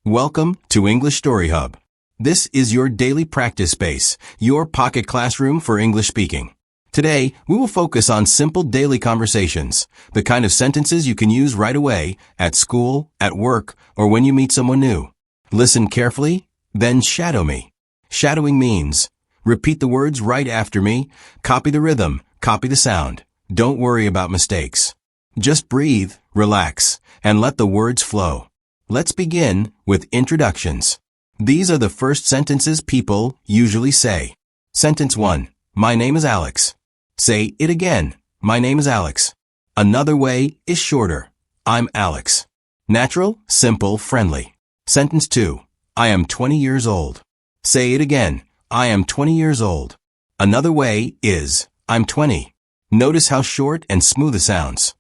Welcome to English Story Hub. This is your daily practice space, your pocket classroom for English speaking. Today, we will focus on simple daily conversations, the kind of sentences you can use right away, at school, at work, or when you meet someone new. Listen carefully, then shadow me. Shadowing means, repeat the words right after me, copy the rhythm, copy the sound. Don't worry about mistakes. Just breathe, relax, and let the words flow. Let's begin with introductions. These are the first sentences people usually say. Sentence 1. My name is Alex. Say it again. My name is Alex. Another way is shorter. I'm Alex. Natural, simple, friendly. Sentence 2. I am 20 years old. Say it again. I am 20 years old. Another way is, I'm 20. Notice how short and smooth it sounds.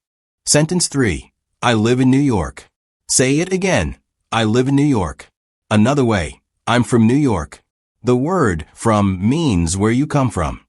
Sentence 3. I live in New York. Say it again. I live in New York. Another way. I'm from New York. The word from means where you come from.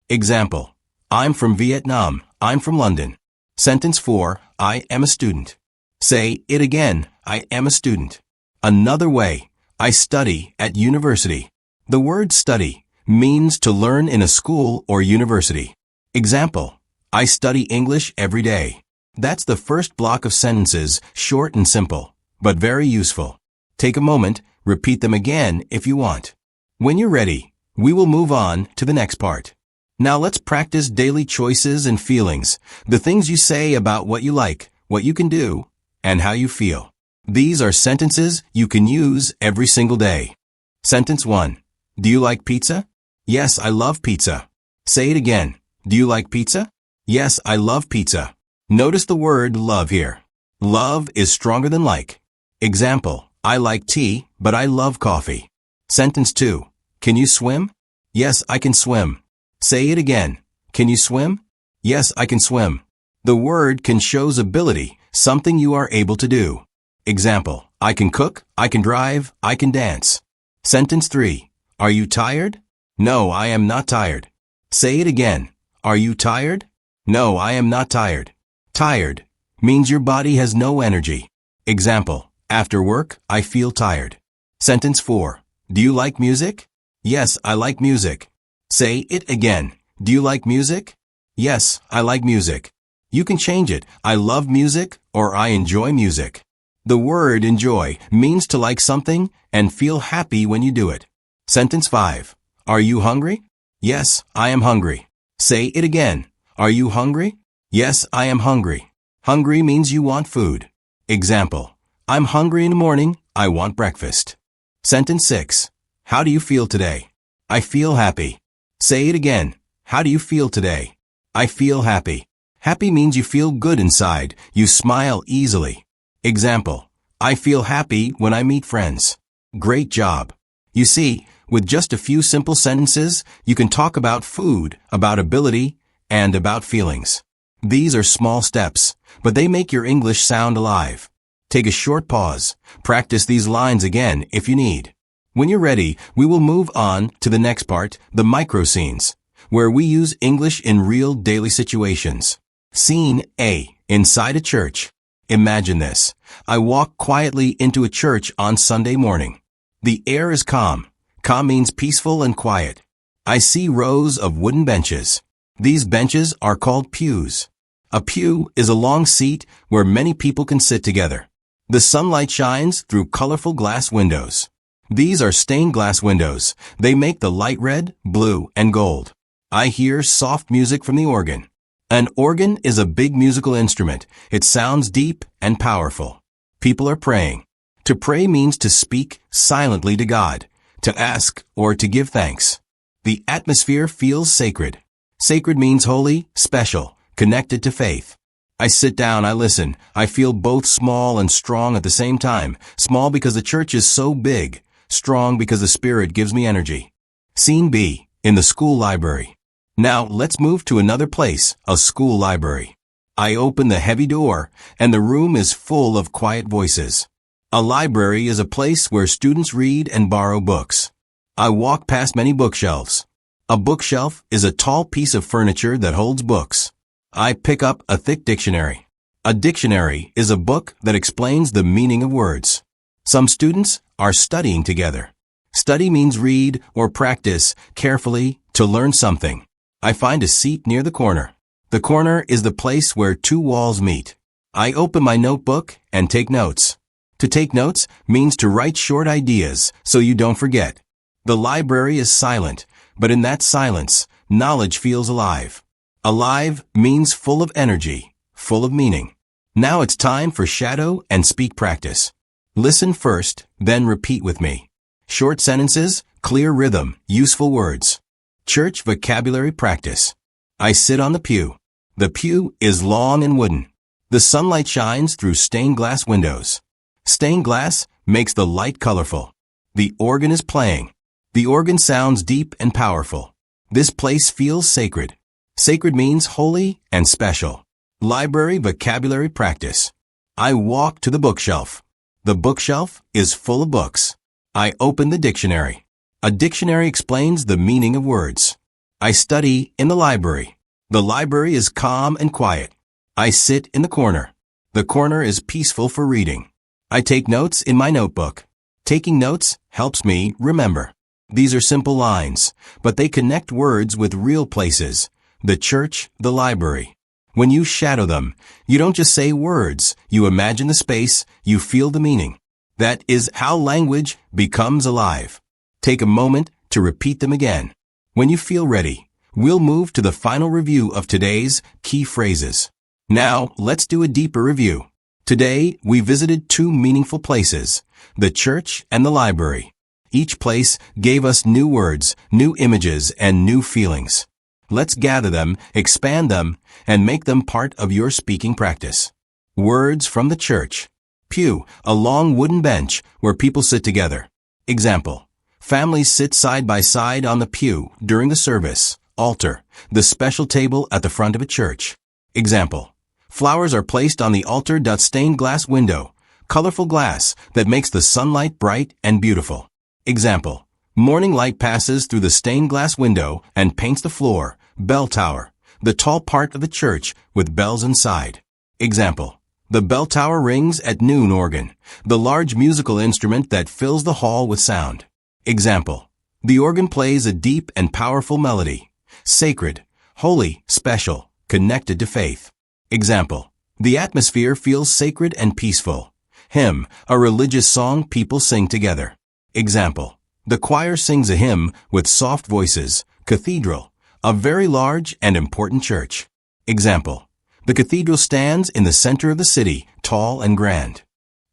Example. I'm from Vietnam. I'm from London. Sentence 4. I am a student. Say it again. I am a student. Another way. I study at university. The word study means to learn in a school or university. Example. I study English every day. That's the first block of sentences, short and simple, but very useful. Take a moment, repeat them again if you want. When you're ready, we will move on to the next part. Now let's practice daily choices and feelings, the things you say about what you like, what you can do, and how you feel. These are sentences you can use every single day. Sentence 1. Do you like pizza? Yes, I love pizza. Say it again. Do you like pizza? Yes, I love pizza. Notice the word love here. Love is stronger than like. Example, I like tea, but I love coffee. Sentence 2. Can you swim? Yes, I can swim. Say it again. Can you swim? Yes, I can swim. The word can shows ability, something you are able to do. Example, I can cook, I can drive, I can dance. Sentence 3. Are you tired? No, I am not tired. Say it again. Are you tired? No, I am not tired. Tired means your body has no energy. Example, after work, I feel tired. Sentence 4. Do you like music? Yes, I like music. Say it again. Do you like music? Yes, I like music. You can change it. I love music or I enjoy music. The word enjoy means to like something and feel happy when you do it. Sentence 5. Are you hungry? Yes, I am hungry. Say it again. Are you hungry? Yes, I am hungry. Hungry means you want food. Example, I'm hungry in the morning, I want breakfast. Sentence 6. How do you feel today? I feel happy. Say it again. How do you feel today? I feel happy. Happy means you feel good inside, you smile easily. Example, I feel happy when I meet friends. Great job. You see, with just a few simple sentences, you can talk about food, about ability, and about feelings. These are small steps, but they make your English sound alive. Take a short pause. Practice these lines again if you need. When you're ready, we will move on to the next part, the micro scenes, where we use English in real daily situations. Scene A. Inside a church. Imagine this. I walk quietly into a church on Sunday morning. The air is calm. Calm means peaceful and quiet. I see rows of wooden benches. These benches are called pews. A pew is a long seat where many people can sit together. The sunlight shines through colorful glass windows. These are stained glass windows. They make the light red, blue, and gold. I hear soft music from the organ. An organ is a big musical instrument. It sounds deep and powerful. People are praying. To pray means to speak silently to God, to ask or to give thanks. The atmosphere feels sacred. Sacred means holy, special, connected to faith. I sit down, I listen. I feel both small and strong at the same time. Small because the church is so big. Strong because the Spirit gives me energy. Scene B. In the school library. Now let's move to another place, a school library. I open the heavy door, and the room is full of quiet voices. A library is a place where students read and borrow books. I walk past many bookshelves. A bookshelf is a tall piece of furniture that holds books. I pick up a thick dictionary. A dictionary is a book that explains the meaning of words. Some students are studying together. Study means read or practice carefully to learn something. I find a seat near the corner. The corner is the place where two walls meet. I open my notebook and take notes. To take notes means to write short ideas so you don't forget. The library is silent, but in that silence, knowledge feels alive. Alive means full of energy, full of meaning. Now it's time for shadow and speak practice. Listen first, then repeat with me. Short sentences, clear rhythm, useful words. Church vocabulary practice. I sit on the pew. The pew is long and wooden. The sunlight shines through stained glass windows. Stained glass makes the light colorful. The organ is playing. The organ sounds deep and powerful. This place feels sacred. Sacred means holy and special. Library vocabulary practice. I walk to the bookshelf. The bookshelf is full of books. I open the dictionary. A dictionary explains the meaning of words. I study in the library. The library is calm and quiet. I sit in the corner. The corner is peaceful for reading. I take notes in my notebook. Taking notes helps me remember. These are simple lines, but they connect words with real places. The church, the library. When you shadow them, you don't just say words, you imagine the space, you feel the meaning. That is how language becomes alive. Take a moment to repeat them again. When you feel ready, we'll move to the final review of today's key phrases. Now, let's do a deeper review. Today, we visited two meaningful places, the church and the library. Each place gave us new words, new images, and new feelings. Let's gather them, expand them, and make them part of your speaking practice. Words from the church. Pew, a long wooden bench where people sit together. Example. Families sit side by side on the pew during the service. Altar, the special table at the front of a church. Example. Flowers are placed on the altar. Stained glass window, colorful glass that makes the sunlight bright and beautiful. Example. Morning light passes through the stained glass window and paints the floor. Bell tower, the tall part of the church with bells inside. Example. The bell tower rings at noon. Organ, the large musical instrument that fills the hall with sound. Example. The organ plays a deep and powerful melody. Sacred, holy, special, connected to faith. Example. The atmosphere feels sacred and peaceful. Hymn, a religious song people sing together. Example. The choir sings a hymn with soft voices. Cathedral, a very large and important church. Example. The cathedral stands in the center of the city, tall and grand.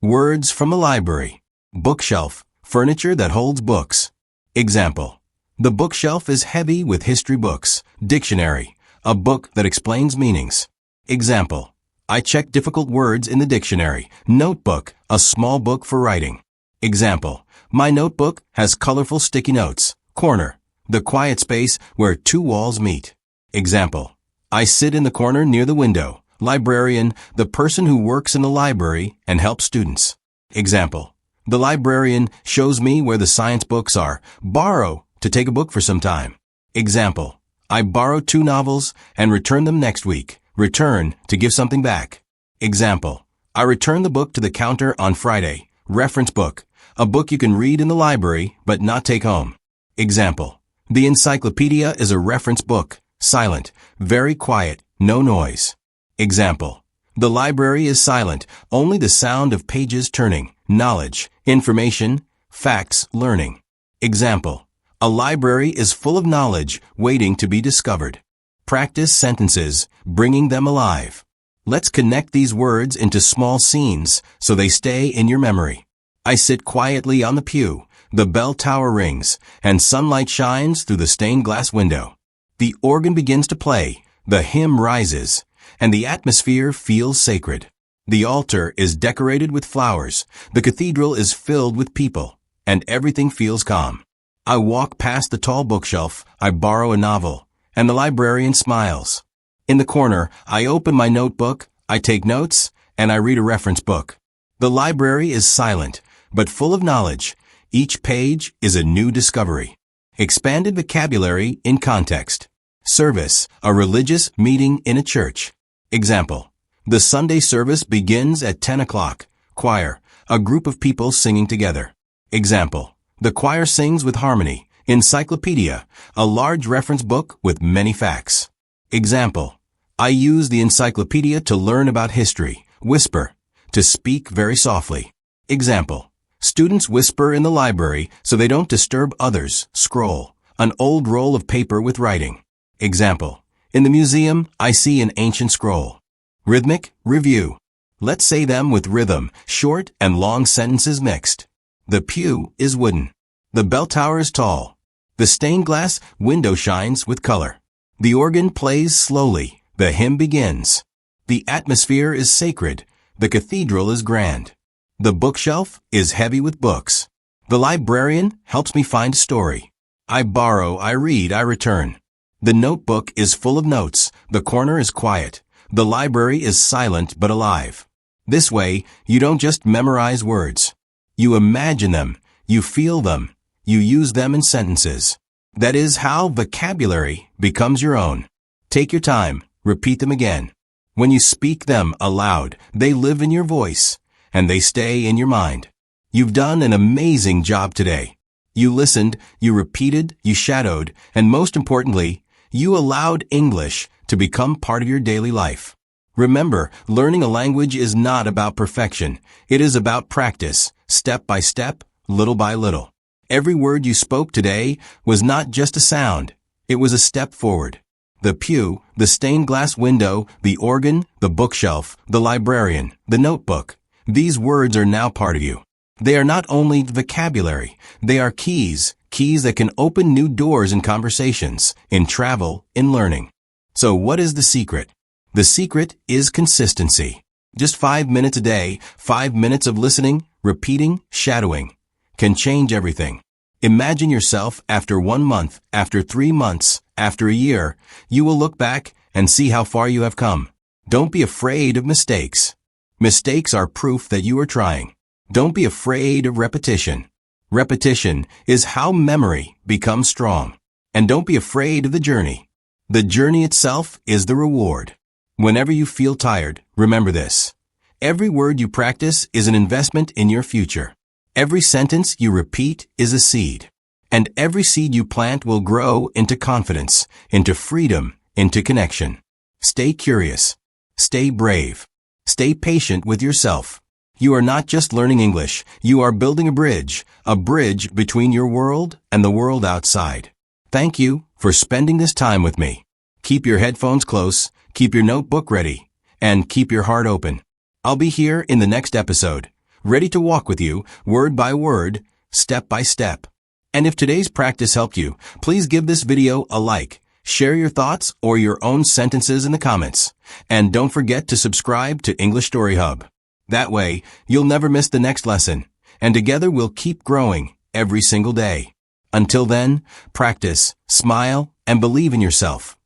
Words from a library. Bookshelf, furniture that holds books. Example. The bookshelf is heavy with history books. Dictionary, a book that explains meanings. Example. I check difficult words in the dictionary. Notebook, a small book for writing. Example. My notebook has colorful sticky notes. Corner, the quiet space where two walls meet. Example. I sit in the corner near the window. Librarian, the person who works in the library and helps students. Example. The librarian shows me where the science books are. Borrow, to take a book for some time. Example. I borrow 2 novels and return them next week. Return, to give something back. Example. I return the book to the counter on Friday. Reference book, a book you can read in the library but not take home. Example. The encyclopedia is a reference book. Silent, very quiet, no noise. Example. The library is silent, only the sound of pages turning. Knowledge, information, facts, learning. Example. A library is full of knowledge waiting to be discovered. Practice sentences, bringing them alive. Let's connect these words into small scenes so they stay in your memory. I sit quietly on the pew. The bell tower rings, and sunlight shines through the stained glass window. The organ begins to play, the hymn rises, and the atmosphere feels sacred. The altar is decorated with flowers, the cathedral is filled with people, and everything feels calm. I walk past the tall bookshelf, I borrow a novel, and the librarian smiles. In the corner, I open my notebook, I take notes, and I read a reference book. The library is silent, but full of knowledge. Each page is a new discovery. Expanded vocabulary in context. Service, a religious meeting in a church. Example. The Sunday service begins at 10 o'clock. Choir, a group of people singing together. Example, the choir sings with harmony. Encyclopedia, a large reference book with many facts. Example, I use the encyclopedia to learn about history. Whisper, to speak very softly. Example, students whisper in the library so they don't disturb others. Scroll, an old roll of paper with writing. Example, in the museum, I see an ancient scroll. Rhythmic, review. Let's say them with rhythm, short and long sentences mixed. The pew is wooden. The bell tower is tall. The stained glass window shines with color. The organ plays slowly. The hymn begins. The atmosphere is sacred. The cathedral is grand. The bookshelf is heavy with books. The librarian helps me find a story. I borrow, I read, I return. The notebook is full of notes. The corner is quiet. The library is silent but alive. This way, you don't just memorize words. You imagine them. You feel them. You use them in sentences. That is how vocabulary becomes your own. Take your time. Repeat them again. When you speak them aloud, they live in your voice, and they stay in your mind. You've done an amazing job today. You listened, you repeated, you shadowed, and most importantly, you allowed English to become part of your daily life. Remember, learning a language is not about perfection. It is about practice, step by step, little by little. Every word you spoke today was not just a sound. It was a step forward. The pew, the stained glass window, the organ, the bookshelf, the librarian, the notebook. These words are now part of you. They are not only vocabulary, they are keys that can open new doors in conversations, in travel, in learning. So what is the secret? The secret is consistency. Just 5 minutes a day, 5 minutes of listening, repeating, shadowing, can change everything. Imagine yourself after 1 month, after 3 months, after a year. You will look back and see how far you have come. Don't be afraid of mistakes. Mistakes are proof that you are trying. Don't be afraid of repetition. Repetition is how memory becomes strong. And don't be afraid of the journey. The journey itself is the reward. Whenever you feel tired, remember this. Every word you practice is an investment in your future. Every sentence you repeat is a seed. And every seed you plant will grow into confidence, into freedom, into connection. Stay curious. Stay brave. Stay patient with yourself. You are not just learning English. You are building a bridge between your world and the world outside. Thank you for spending this time with me. Keep your headphones close, keep your notebook ready, and keep your heart open. I'll be here in the next episode, ready to walk with you, word by word, step by step. And if today's practice helped you, please give this video a like, share your thoughts or your own sentences in the comments, and don't forget to subscribe to English Story Hub. That way, you'll never miss the next lesson, and together we'll keep growing every single day. Until then, practice, smile, and believe in yourself.